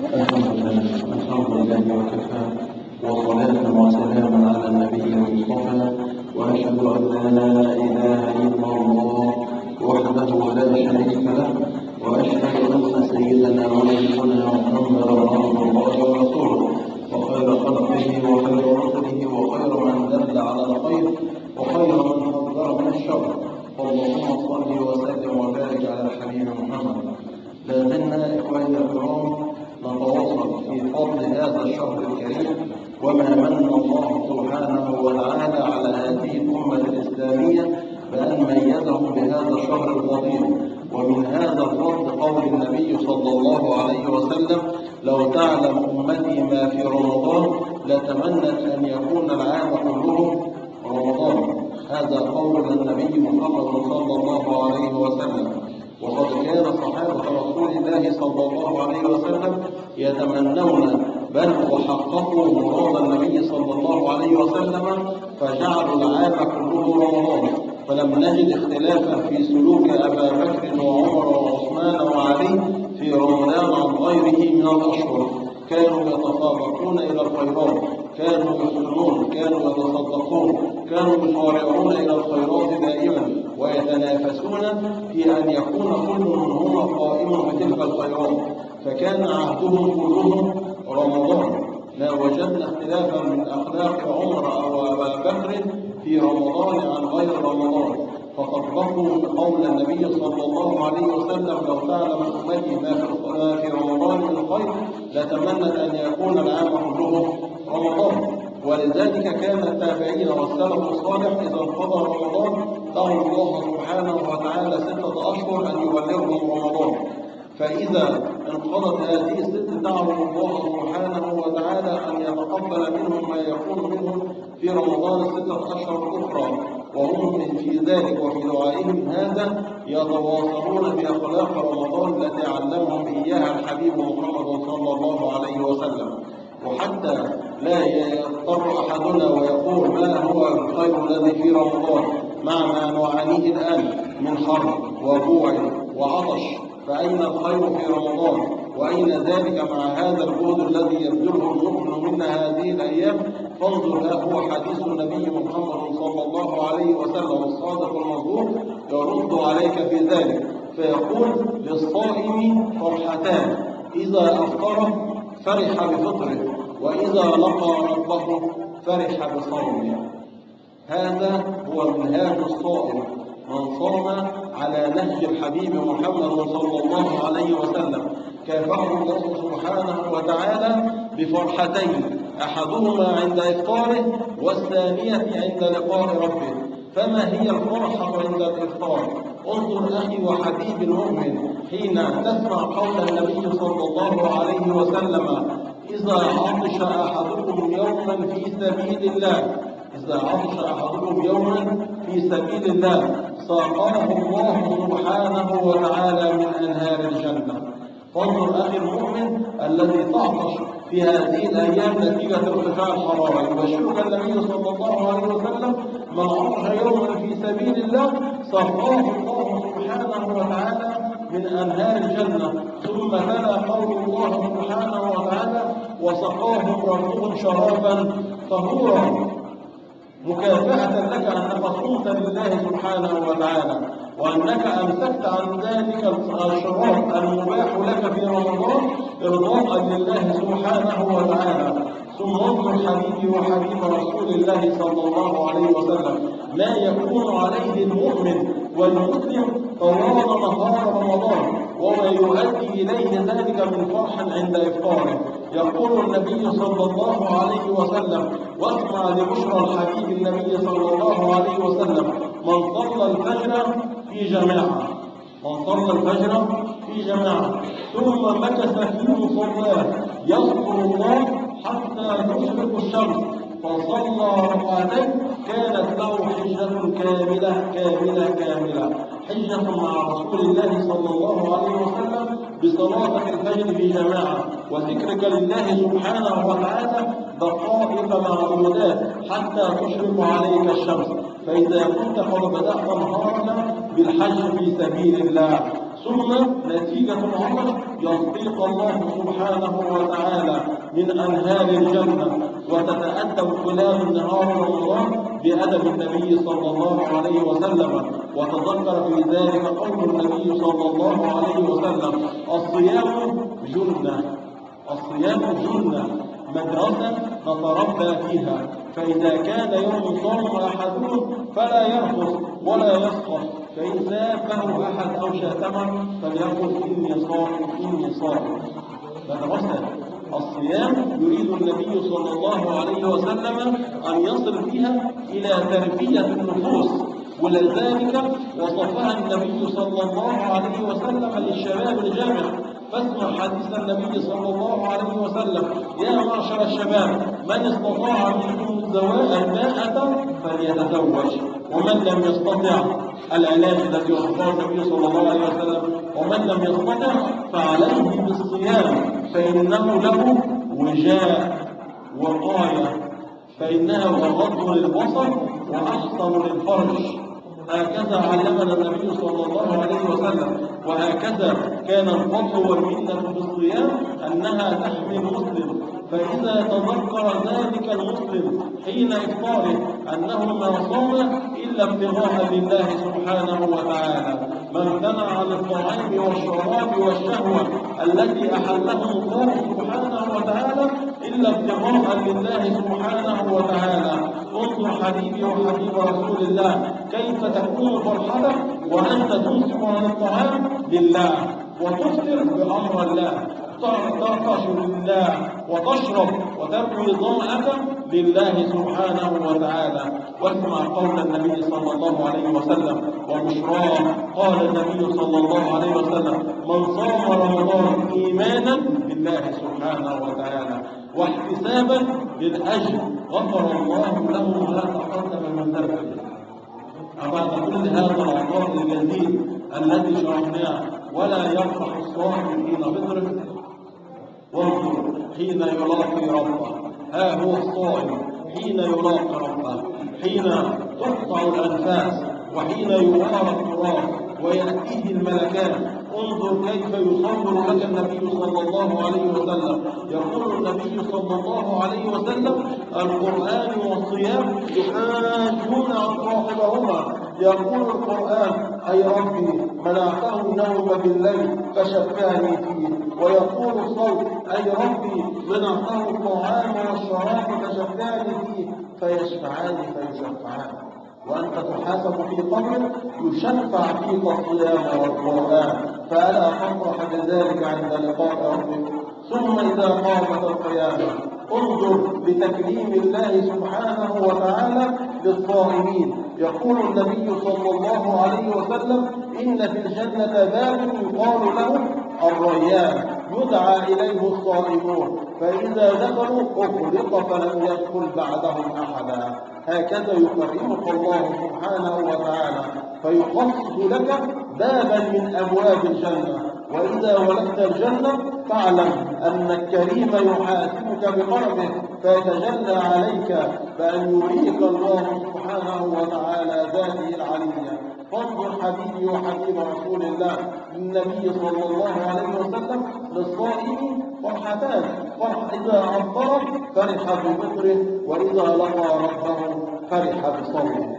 الحمد لله وكفى، وصلاة وسلاما على النبي المصطفى، وأشهد أن لا إله إلا الله وحده لا شريك له، وأشهد أن سيدنا ونبينا محمدا عبد الله ورسوله، وخير خلقه وخير رسله وخير من دل على الخير وخير من حذر من الشر. اللهم صل وسلم وبارك على الحبيب محمد. لا زلنا إخواني الكرام نتواصل في فضل هذا الشهر الكريم، وما من الله سبحانه وتعالى على هذه الأمة الإسلامية بأن ميزهم بهذا الشهر الفضيل. ومن هذا الفضل قول النبي صلى الله عليه وسلم: لو تعلم أمتي ما في رمضان لتمنت أن يكون العام كله رمضان. هذا قول النبي محمد صلى الله عليه وسلم. وقد كان صحابة رسول الله صلى الله عليه وسلم يتمنون بل وحققوا مراد النبي صلى الله عليه وسلم، فجعلوا العام كله رمضان. فلم نجد اختلافا في سلوك أبا بكر وعمر وعثمان وعلي في رمضان عن غيره من الأشهر. كانوا يتسابقون إلى الخيرات، كانوا يحسنون، كانوا يتصدقون، كانوا يسارعون إلى الخيرات دائما، ويتنافسون في أن يكون كل منهما قائما بتلك الخيرات، فكان عهدهم كلهم رمضان. لا وجدنا اختلافا من أخلاق عمر أو أبا بكر في رمضان عن غير رمضان، فطبقوا قول النبي صلى الله عليه وسلم: لو تعلم أمتي ما في رمضان من خير لتمنت أن يكون العام كله رمضان. ولذلك كان التابعين والسلف الصالح إذا انقضى رمضان دعوا الله سبحانه وتعالى 6 أشهر أن يبلغهم رمضان، فإذا انقضت هذه الست دعوا الله سبحانه وتعالى أن يتقبل منهم ما يكون منهم في رمضان 6 أشهر أخرى، وهم في ذلك وفي دعائهم هذا يتواصلون بأخلاق رمضان التي علمهم إياها الحبيب محمد صلى الله عليه وسلم. وحتى لا يضطر أحدنا ويقول ما هو الخير الذي في رمضان مع ما نعانيه الآن من حر وجوع وعطش، فأين الخير في رمضان؟ وأين ذلك مع هذا الجهد الذي يبذله المؤمن منا هذه الأيام؟ فانظر له هو حديث النبي محمد صلى الله عليه وسلم الصادق المصدوق يرد عليك في ذلك، فيقول: للصائم فرحتان، إذا أفطر فرح بفطره، وإذا لقى ربه فرح بصومه. هذا هو منهاج الصائم، من صام على نهج الحبيب محمد صلى الله عليه وسلم كافأه الله سبحانه وتعالى بفرحتين، أحدهما عند إفطاره والثانية عند لقاء ربه. فما هي الفرحة عند الإفطار؟ انظر أخي وحبيب المؤمن حين تسمع قول النبي صلى الله عليه وسلم: إذا عطش أحدكم يوما في سبيل الله، إذا عطش أحدكم يوما في سبيل الله ساقاه الله سبحانه وتعالى من أنهار الجنة. فانظر أخي المؤمن الذي تعطش في هذه الأيام نتيجة ارتفاع الحرارة، يبشرك النبي صلى الله عليه وسلم: من عطش يوما في سبيل الله ساقاه الله سبحانه وتعالى من أنهار الجنة. ثم تلا قول الله سبحانه وتعالى: وسقاهم ربهم شرابا طهورا، مكافأة لك أنك صمت لله سبحانه وتعالى، وأنك أمسكت عن ذلك الشراب المباح لك في رمضان إرضاء لله سبحانه وتعالى. ثم انظر حبيبي وحبيب رسول الله صلى الله عليه وسلم ما يكون عليه المؤمن والمسلم طوال نهار رمضان، وما يؤدي إليه ذلك من فرح عند إفطاره. يقول النبي صلى الله عليه وسلم، واسمع لبشرى الحبيب النبي صلى الله عليه وسلم: من صلى الفجر في جماعة، من صلى الفجر في جماعة ثم مكث في مصلاه يذكر الله حتى تشرق الشمس فصلى ركعتين كانت له حجة كاملة كاملة كاملة، حجة مع رسول الله صلى الله عليه وسلم بصلاة الفجر في جماعة وذكرك لله سبحانه وتعالى دقائق معدودات حتى تشرق عليك الشمس. فإذا كنت قد بدأت نهارك بالحج في سبيل الله ثم نتيجة العمل يسقيك الله سبحانه وتعالى من أنهار الجنة، وتتأدب خلال النهار رمضان بأدب النبي صلى الله عليه وسلم. وتذكر في ذلك قول النبي صلى الله عليه وسلم: الصيام جنة، الصيام جنة مدرسة نتربى فيها، فإذا كان يوم صوم أحدهم فلا يرفث ولا يسخط، فإن سابه أحد أو شاتمه فليقل إني صائم إني صائم. مدرسة الصيام يريد النبي صلى الله عليه وسلم أن يصل بها إلى تربية النفوس، ولذلك وصفها النبي صلى الله عليه وسلم للشباب الجامع. فاسمع حديث النبي صلى الله عليه وسلم: يا معشر الشباب، من استطاع منكم الباءة فليتزوج، ومن لم يستطع، العلاج الذي وصفه النبي صلى الله عليه وسلم: ومن لم يستطع فعليه بالصيام فإنه له وجاء وقاية، فإنها أغض للبصر وأحسن للفرج. هكذا علمنا النبي صلى الله عليه وسلم، وهكذا كان الفضل والمنة بالصيام أنها تحمي المسلم. فإذا تذكر ذلك المسلم حين إفطاره أنه ما صام إلا ابتغاء لله سبحانه وتعالى، ما امتنع عن الطعام والشراب والشهوة التي أحلهم الله سبحانه وتعالى إلا ابتغاء لله سبحانه وتعالى. انظر حبيبي وحبيب رسول الله كيف تكون فرحتك وأنت تمسك عن الطعام لله، وتفطر بأمر الله، تعطش لله، وتشرب وتروي ظمأك لله سبحانه وتعالى. واسمع قول النبي صلى الله عليه وسلم وبشراه، قال النبي صلى الله عليه وسلم: من صام رمضان إيمانا بالله سبحانه وتعالى واحتسابا للأجر غفر الله له ما تقدم من ذنبه. بعد كل هذا العطاء الجزيل الذي شرحناه، ولا يفرح الصائم حين فطره؟ وانظر حين يلاقي ربه، ها هو الصائم حين يلاقي ربه، حين تقطع الأنفاس، وحين يوارى التراب ويأتيه الملكان. انظر كيف يصور لك النبي صلى الله عليه وسلم. يقول النبي صلى الله عليه وسلم: القرآن والصيام يحاجون عن صاحبهما. يقول القرآن: أي ربي منعته النوم بالليل فشفاني فيه. ويقول الصوت: أي ربي منعته الطعام والشراب فشفاني فيه. فيشفعان فيشفعان. وأنت تحاسب في قبرك يشفع فيك الصيام والقرآن، فألا تفرح بذلك عند لقاء ربك. ثم إذا قامت القيامة انظر لتكريم الله سبحانه وتعالى للصائمين. يقول النبي صلى الله عليه وسلم: إن في الجنة باب يقال له الريان، يدعى إليه الصائمون، فإذا دخلوا أغلق فلم يدخل بعدهم أحدا. هكذا يكرمك الله سبحانه وتعالى، فيخصص لك بابا من أبواب الجنة. وإذا ولدت الجنة فاعلم أن الكريم يحاسبك بقربه فيتجلى عليك بأن يريك الله سبحانه وتعالى ذاته العلية. فانظر حبيبي وحبيب رسول الله النبي صلى الله عليه وسلم للصائم فرحتان: فرح إذا أفطر فرح بفطره، وإذا لقى ربه فرح بصومه.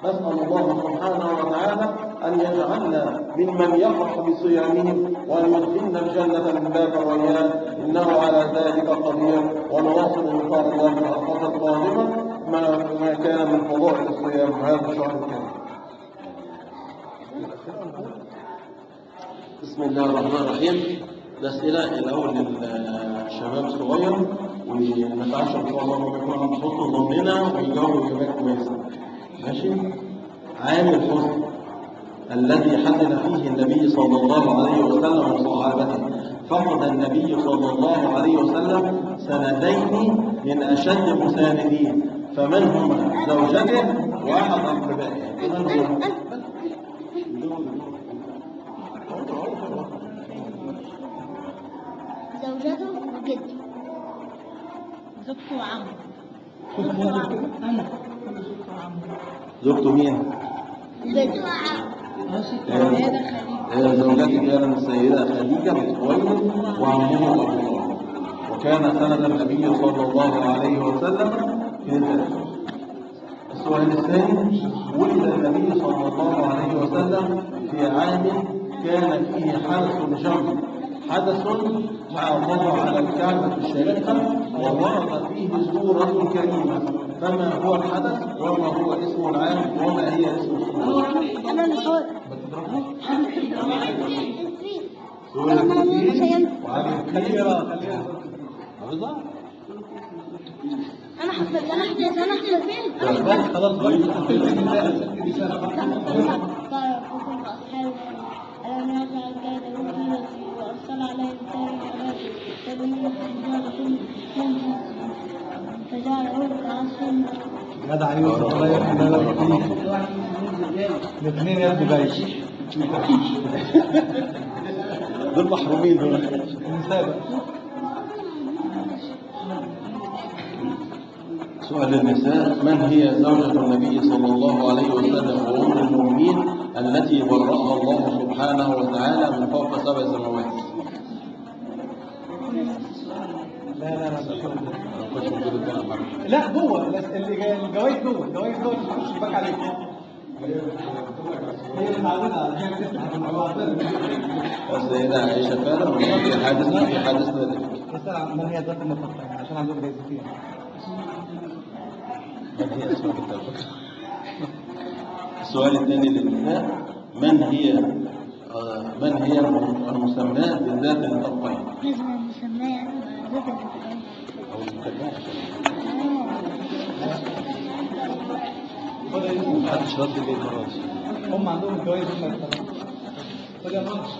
نسأل الله سبحانه وتعالى أن يجعلنا ممن يفرح بصيامهم، وأن يدخلنا الجنة من باب الريان، إنه على ذلك قدير. ونواصل إن شاء الله في الحلقة القادمة ما كان من فضائل الصيام هذا الشهر الكريم. بسم الله الرحمن الرحيم. الأسئلة الأول للشباب الصغير، ونتعشى إن شاء الله إنهم يكونوا عند حسن ظننا ويجاوبوا إجابات كويسة. ماشي؟ عام الحزن الذي حزن فيه النبي صلى الله عليه وسلم وصحابته. فقد النبي صلى الله عليه وسلم سندين من أشد مساندين، فمن هما؟ زوجته وأحد أقربائه. زوجته وجده، زوجته وعمه. أنا زوجته مين؟ جده وعمه. هذا خليل. زوجته كانت السيدة خديجة بنت خويلد وعمه أبو طالب، وكان سند النبي صلى الله عليه وسلم في ذلك. السؤال الثاني: ولد النبي صلى الله عليه وسلم في عام كان فيه حدث جم، حدث حافظ على الكعبة الشريفة وورد فيه سورة كريمة، فما هو الحدث وما هو اسم العام وما هي اسم السورة؟ أنا اللي صوت سورة الفيل وعلي خليها أنا حفظت أنا حفظت أنا حفظت خلاص طيب حكم أصحاب ألم يجعل كيدهم وأرسل عليهم طيرا فبنوا حجارة منهم فجعلهم كعصف جدع يوسف الله يرحمه الاثنين يا ابن جيش دول محرومين دول. المسابقة. سؤال النساء: من هي زوجة النبي صلى الله عليه وسلم وأم المؤمنين التي برأها الله سبحانه وتعالى من فوق 7 سماوات؟ لا لا جوه الجوايز جوه الجوايز جوه مش باك عليك هي متعودة على السيدة عائشة فعلا وفي حادث ذلك. اسأل من هي ذات المفقين عشان عندهم جايزتين. من هي اسماء التوبة؟ السؤال الثاني للنساء: من هي المسماة بالذات الطرفين؟ لازم المسمى ذات الطرفين أو المسماة محدش رد ليه المرة دي. هم عندهم الجوايز هم يختاروا. خد يا مارش.